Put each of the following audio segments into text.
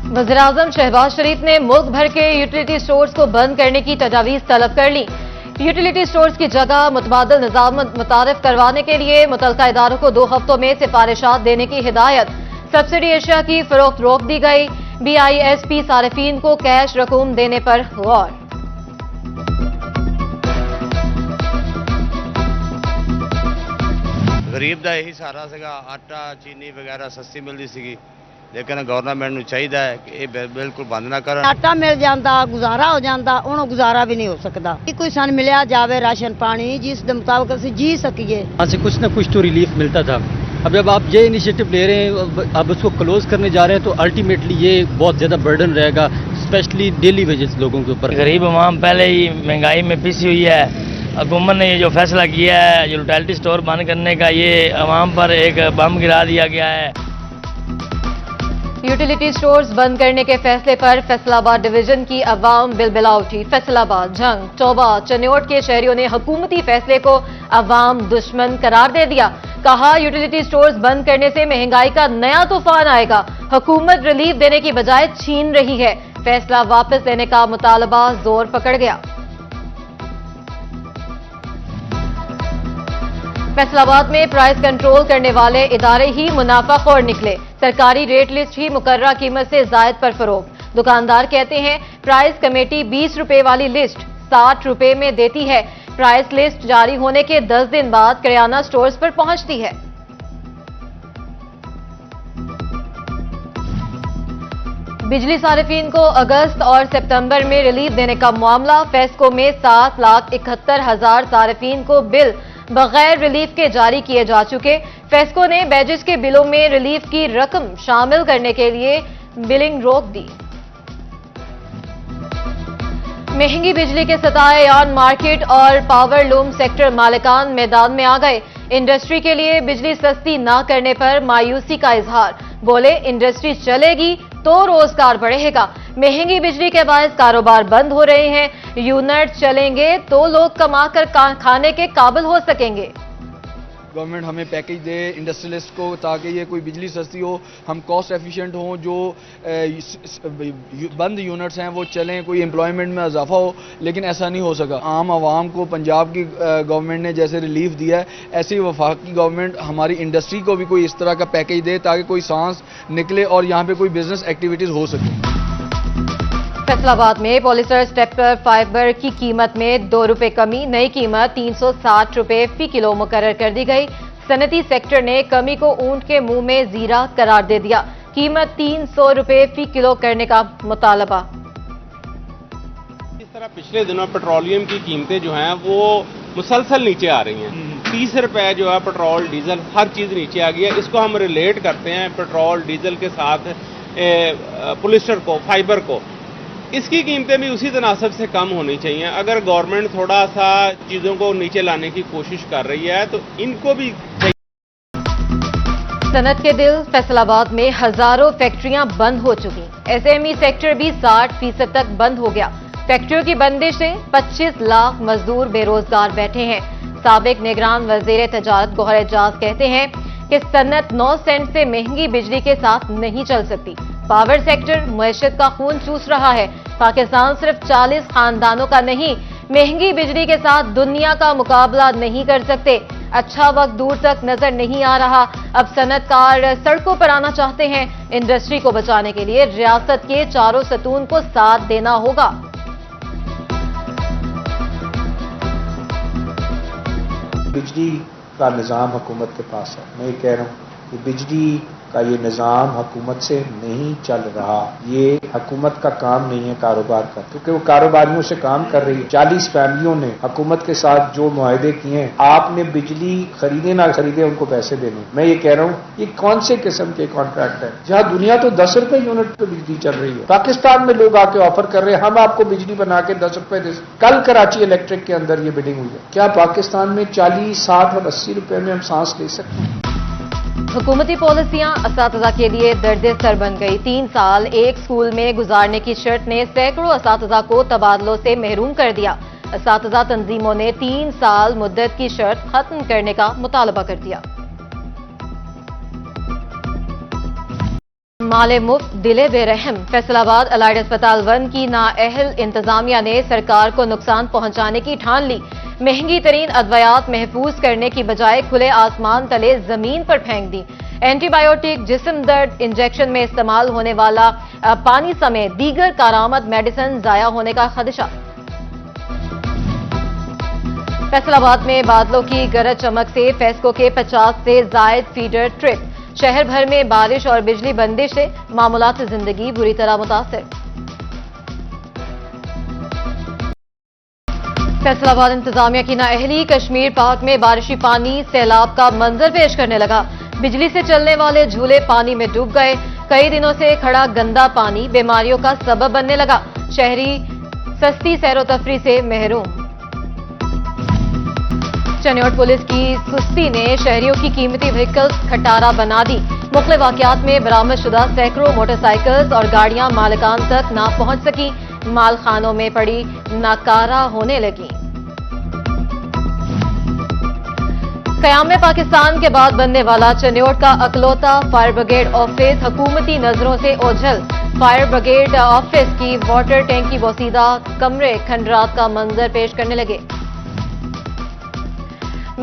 वज़ीर-ए-आज़म शहबाज शरीफ ने मुल्क भर के यूटिलिटी स्टोर्स को बंद करने की तजावीज़ तलब कर ली। यूटिलिटी स्टोर्स की जगह मुतबादिल निज़ाम मुतारिफ करवाने के लिए मुतल्लिका इदारों को 2 हफ्तों में सिफारिशात देने की हिदायत। सब्सिडी एशिया की फरोख्त रोक दी गई। BISP सारिफीन को कैश रकूम देने पर गौर। गरीब ਦਾ ਇਹੀ ਸਹਾਰਾ ਸੀਗਾ, ਆਟਾ ਚੀਨੀ ਵਗੈਰਾ ਸਸਤੀ ਮਿਲਦੀ ਸੀਗੀ, ਲੇਕਿਨ ਗਵਰਨਮੈਂਟ ਨੂੰ ਚਾਹੀਦਾ ਹੈ ਕਿ ਇਹ ਬਿਲਕੁਲ ਬੰਦ ਨਾ ਕਰਨ। ਆਟਾ ਮਿਲ ਜਾਂਦਾ, ਗੁਜ਼ਾਰਾ ਹੋ ਜਾਂਦਾ, ਹੁਣ ਗੁਜ਼ਾਰਾ ਵੀ ਨਹੀਂ ਹੋ ਸਕਦਾ। ਕੋਈ ਸਾਨੂੰ ਮਿਲਿਆ ਜਾਵੇ ਰਾਸ਼ਨ ਪਾਣੀ ਜਿਸ ਦੇ ਮੁਤਾਬਕ ਅਸੀਂ ਜੀ ਸਕੀਏ। वहाँ से कुछ ना कुछ तो रिलीफ मिलता था। अब जब आप ये इनिशिएटिव ले रहे हैं, अब उसको क्लोज करने जा रहे हैं, तो अल्टीमेटली ये बहुत ज़्यादा बर्डन रहेगा, स्पेशली डेली वेजेस लोगों के ऊपर। गरीब अवाम पहले ही महंगाई में पिसी हुई है। हुकूमत ने ये जो फैसला किया है यूटिलिटी स्टोर बंद करने का, ये अवाम पर एक बम गिरा दिया गया है। यूटिलिटी स्टोर्स बंद करने के फैसले पर फैसलाबाद डिवीजन की अवाम बिलबिला उठी। फैसलाबाद, झंग, चौबा, चन्योट के शहरियों ने हुकूमती फैसले को अवाम दुश्मन करार दे दिया। कहा, यूटिलिटी स्टोर्स बंद करने से महंगाई का नया तूफान आएगा। हुकूमत रिलीफ देने की बजाय छीन रही है। फैसला वापस लेने का मुतालबा जोर पकड़ गया। फैसलाबाद में प्राइस कंट्रोल करने वाले इदारे ही मुनाफाखोर निकले। सरकारी रेट लिस्ट ही मुकर्ररा कीमत से जायद पर फरोख्त। दुकानदार कहते हैं प्राइस कमेटी 20 रुपए वाली लिस्ट 60 रुपए में देती है। प्राइस लिस्ट जारी होने के 10 दिन बाद किराना स्टोर्स पर पहुंचती है। बिजली सारिफीन को अगस्त और सितंबर में रिलीफ देने का मामला। फेस्को में 7,71,000 सारिफीन को बिल बगैर रिलीफ के जारी किए जा चुके। फेस्को ने बैजेस के बिलों में रिलीफ की रकम शामिल करने के लिए बिलिंग रोक दी। महंगी बिजली के सताए यार्न मार्केट और पावर लूम सेक्टर मालिकान मैदान में आ गए। इंडस्ट्री के लिए बिजली सस्ती ना करने पर मायूसी का इजहार। बोले, इंडस्ट्री चलेगी तो रोजगार बढ़ेगा। महंगी बिजली के बायस कारोबार बंद हो रहे हैं। यूनिट चलेंगे तो लोग कमाकर खाने के काबिल हो सकेंगे। गवर्नमेंट हमें पैकेज दे इंडस्ट्रियलिस्ट को, ताकि ये कोई बिजली सस्ती हो, हम कॉस्ट एफिशिएंट हों, जो बंद यूनिट्स हैं वो चलें, कोई एम्प्लॉयमेंट में इजाफा हो। लेकिन ऐसा नहीं हो सका। आम आवाम को पंजाब की गवर्नमेंट ने जैसे रिलीफ दिया है, ऐसे ही वफाकी गवर्नमेंट हमारी इंडस्ट्री को भी कोई इस तरह का पैकेज दे, ताकि कोई सांस निकले और यहाँ पे कोई बिजनेस एक्टिविटीज हो सके। फैसलाबाद में पॉलिस्टर स्टेपल फाइबर की कीमत में 2 रुपए कमी। नई कीमत 360 रुपए फी किलो मुकर्रर कर दी गई। सनती सेक्टर ने कमी को ऊंट के मुंह में जीरा करार दे दिया। कीमत 300 रुपए फी किलो करने का मुतालबा। इस तरह पिछले दिनों पेट्रोलियम की कीमतें जो हैं वो मुसलसल नीचे आ रही हैं। 30 रुपए जो है पेट्रोल डीजल हर चीज़ नीचे आ गई है। इसको हम रिलेट करते हैं पेट्रोल डीजल के साथ पॉलिस्टर को, फाइबर को। इसकी कीमतें भी उसी तनासब से कम होनी चाहिए। अगर गवर्नमेंट थोड़ा सा चीज़ों को नीचे लाने की कोशिश कर रही है तो इनको भी। सनत के दिल फैसलाबाद में हजारों फैक्ट्रियां बंद हो चुकी। SME सेक्टर भी 60% तक बंद हो गया। फैक्ट्रियों की बंदिश से 25 लाख मजदूर बेरोजगार बैठे हैं। साबिक निगरान वजीर तजारत गौहर एजाज कहते हैं कि सनत 9 सेंट से महंगी बिजली के साथ नहीं चल सकती। पावर सेक्टर मईशत का खून चूस रहा है। पाकिस्तान सिर्फ 40 खानदानों का नहीं, महंगी बिजली के साथ दुनिया का मुकाबला नहीं कर सकते। अच्छा वक्त दूर तक नजर नहीं आ रहा। अब सनतकार सड़कों पर आना चाहते हैं। इंडस्ट्री को बचाने के लिए रियासत के चारों सतून को साथ देना होगा। बिजली का निज़ाम हुकूमत के पास है। मैं ये कह रहा हूँ कि बिजली का ये निज़ाम हुकूमत से नहीं चल रहा। ये हुकूमत का काम नहीं है कारोबार का, क्योंकि वो कारोबारियों से काम कर रही है। 40 फैमिलियों ने हुकूमत के साथ जो मुआहदे किए हैं, आपने बिजली खरीदे ना खरीदे उनको पैसे देने। मैं ये कह रहा हूँ ये कौन से किस्म के कॉन्ट्रैक्ट है जहाँ दुनिया तो 10 रुपए यूनिट पे बिजली चल रही है। पाकिस्तान में लोग आके ऑफर कर रहे हैं हम आपको बिजली बना के 10 रुपए दे। कल कराची इलेक्ट्रिक के अंदर ये बिडिंग हुई है। क्या पाकिस्तान में 40, 60 और 80 रुपए में हम सांस ले सकते हैं? हुकूमती पॉलिसियां असातिज़ा के लिए दर्द सर बन गई। 3 साल एक स्कूल में गुजारने की शर्त ने सैकड़ों असातिज़ा को तबादलों से महरूम कर दिया। असातिज़ा तंजीमों ने 3 साल मुद्दत की शर्त खत्म करने का मुतालबा कर दिया। مال مفت دلے بے رحم، فیصل آباد الائڈ اسپتال 1 کی نااہل انتظامیہ نے سرکار کو نقصان پہنچانے کی ٹھان لی۔ مہنگی ترین ادویات محفوظ کرنے کی بجائے کھلے آسمان تلے زمین پر پھینک دی۔ اینٹی بائیوٹک، جسم درد انجیکشن میں استعمال ہونے والا پانی سمیت دیگر کارآمد میڈیسن ضائع ہونے کا خدشہ۔ فیصل آباد میں بادلوں کی گرج چمک سے فیسکو کے 50 سے زائد فیڈر ٹرپ، شہر بھر میں بارش اور بجلی بندش سے معمولات زندگی بری طرح متاثر۔ فیصل آباد انتظامیہ کی نااہلی، کشمیر پارک میں بارشی پانی سیلاب کا منظر پیش کرنے لگا۔ بجلی سے چلنے والے جھولے پانی میں ڈوب گئے۔ کئی دنوں سے کھڑا گندا پانی بیماریوں کا سبب بننے لگا۔ شہری سستی سیر و تفریح سے محروم۔ چنیوٹ پولیس کی سستی نے شہریوں کی قیمتی وہیکلز کھٹارا بنا دی۔ مختلف واقعات میں برآمد شدہ سینکڑوں موٹر سائیکلز اور گاڑیاں مالکان تک نہ پہنچ سکی، مال خانوں میں پڑی ناکارہ ہونے لگیں۔ قیام پاکستان کے بعد بننے والا چنیوٹ کا اکلوتا فائر بریگیڈ آفس حکومتی نظروں سے اوجھل۔ فائر بریگیڈ آفس کی واٹر ٹینک کی بوسیدہ کمرے کھنڈرات کا منظر پیش کرنے لگے۔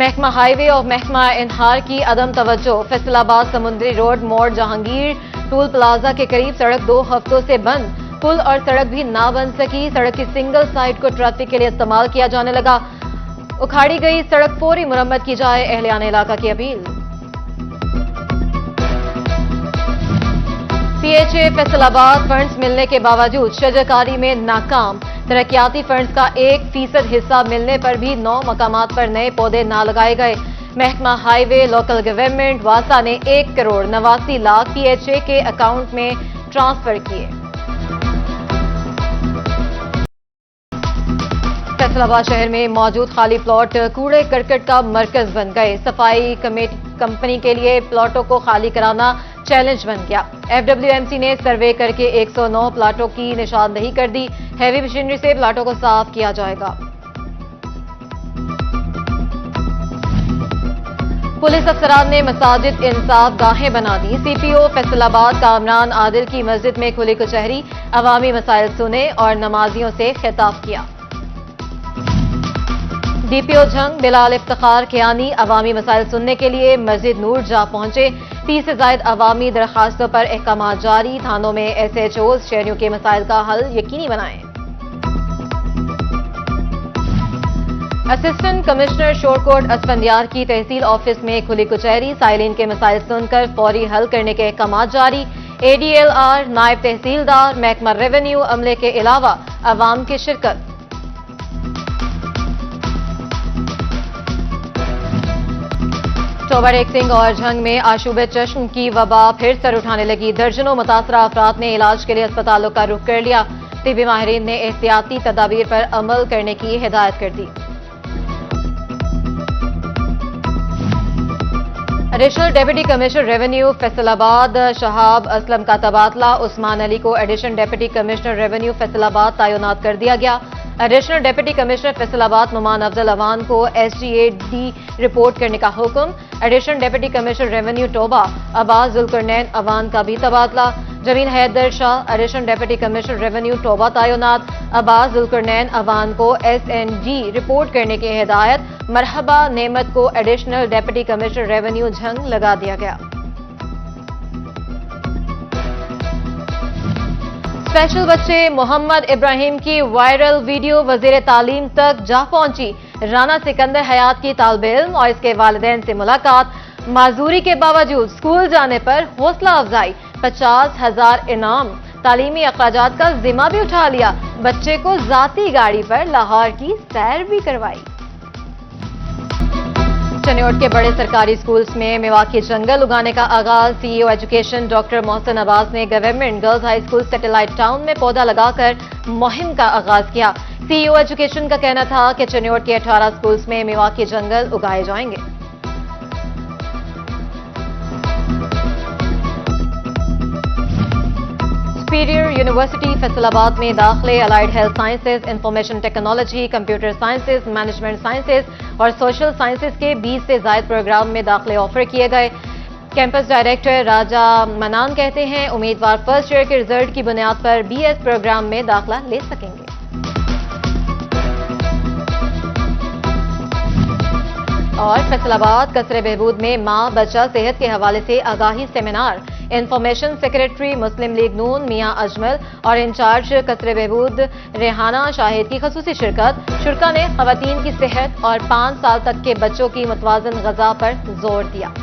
محکمہ ہائی وے اور محکمہ انہار کی عدم توجہ، فیصل آباد سمندری روڈ موڑ جہانگیر ٹول پلازا کے قریب سڑک 2 ہفتوں سے بند، پل اور سڑک بھی نہ بن سکی۔ سڑک کی سنگل سائڈ کو ٹریفک کے لیے استعمال کیا جانے لگا۔ اکھاڑی گئی سڑک فوری مرمت کی جائے، اہلیان علاقہ کی appeal. P H A Faisalabad funds ملنے کے باوجود شجرکاری میں ناکام۔ ترقیاتی فنڈز کا 1% حصہ ملنے پر بھی 9 مقامات پر نئے پودے نہ لگائے گئے۔ محکمہ ہائی وے لوکل گورنمنٹ واسا نے 1 crore 89 lakh P H A کے اکاؤنٹ میں ٹرانسفر کیے۔ فیصل آباد شہر میں موجود خالی پلاٹ کوڑے کرکٹ کا مرکز بن گئے۔ صفائی کمپنی کے لیے پلاٹوں کو خالی کرانا چیلنج بن گیا۔ ایف ڈبلیو ایم سی نے سروے کر کے 109 پلاٹوں کی نشاندہی کر دی۔ ہیوی مشینری سے پلاٹوں کو صاف کیا جائے گا۔ پولیس افسران نے مساجد انصاف گاہیں بنا دی۔ سی پی او فیصل آباد کامران عادل کی مسجد میں کھلی کچہری، عوامی مسائل سنے اور نمازیوں سے خطاب کیا۔ ڈی پی او جھنگ بلال افتخار کیانی عوامی مسائل سننے کے لیے مسجد نور جا پہنچے۔ 30 سے زائد عوامی درخواستوں پر احکامات جاری، تھانوں میں ایس ایچ اوز شہریوں کے مسائل کا حل یقینی بنائیں۔ اسسٹنٹ کمشنر شورکوٹ اسفندیار کی تحصیل آفس میں کھلی کچہری، سائلین کے مسائل سن کر فوری حل کرنے کے احکامات جاری۔ اے ڈی ایل آر، نائب تحصیلدار، محکمہ ریونیو عملے کے علاوہ عوام کی شرکت۔ چوبر ایک سنگھ اور جھنگ میں آشوب چشم کی وبا پھر سر اٹھانے لگی۔ درجنوں متاثرہ افراد نے علاج کے لیے اسپتالوں کا رخ کر لیا۔ طبی ماہرین نے احتیاطی تدابیر پر عمل کرنے کی ہدایت کر دی۔ Additional deputy commissioner revenue Faisalabad Shahab Aslam کا تبادلہ، عثمان علی کو additional deputy commissioner revenue Faisalabad تعینات کر دیا گیا۔ ایڈیشنل ڈیپٹی کمشنر فیصل آباد نعمان افضل اوان کو S D A D report کرنے کا حکم۔ Additional deputy commissioner revenue Toba Abbas Zulqarnain Awan کا بھی تبادلہ۔ Jamil Haider Shah additional deputy commissioner revenue Toba تعینات، عباس ذوالقرنین اوان کو ایس این جی رپورٹ کرنے کی ہدایت۔ مرحبا نعمت کو additional deputy commissioner revenue Jhang لگا دیا گیا۔ اسپیشل بچے محمد ابراہیم کی وائرل ویڈیو وزیر تعلیم تک جا پہنچی۔ رانا سکندر حیات کی طالب علم اور اس کے والدین سے ملاقات، معذوری کے باوجود اسکول جانے پر حوصلہ افزائی، 50,000 انعام، تعلیمی اخراجات کا ذمہ بھی اٹھا لیا، بچے کو ذاتی گاڑی پر لاہور کی سیر بھی کروائی۔ چنیوٹ کے بڑے سرکاری سکولز میں میواکی جنگل اگانے کا آغاز، سی ای او ایجوکیشن ڈاکٹر محسن عباس نے government girls high school satellite town میں پودا لگا کر مہم کا آغاز کیا۔ سی ای او ایجوکیشن کا کہنا تھا کہ چنیوٹ کے 18 سکولز میں میواکی جنگل اگائے جائیں گے۔ سپیریئر یونیورسٹی فیصل آباد میں داخلے allied health sciences, information technology, computer sciences, management sciences اور سوشل سائنسز کے 20 سے زائد پروگرام میں داخلے آفر کیے گئے۔ कैंपस डायरेक्टर राजा मनान कहते हैं उम्मीदवार फर्स्ट ईयर के रिजल्ट की बुनियाद पर बीएस प्रोग्राम में दाखिला ले सकेंगे। और फैसलाबाद कचरे बहबूद में मां बच्चा सेहत के हवाले से आगाही सेमिनार, इंफॉर्मेशन सेक्रेटरी मुस्लिम लीग नून मियां अजमल और इंचार्ज कचरे बहबूद रेहाना शाहिद की खसूसी शिरकत। शुरका ने खवातीन की सेहत और 5 साल तक के बच्चों की मुतवाज़न ग़िज़ा पर जोर दिया।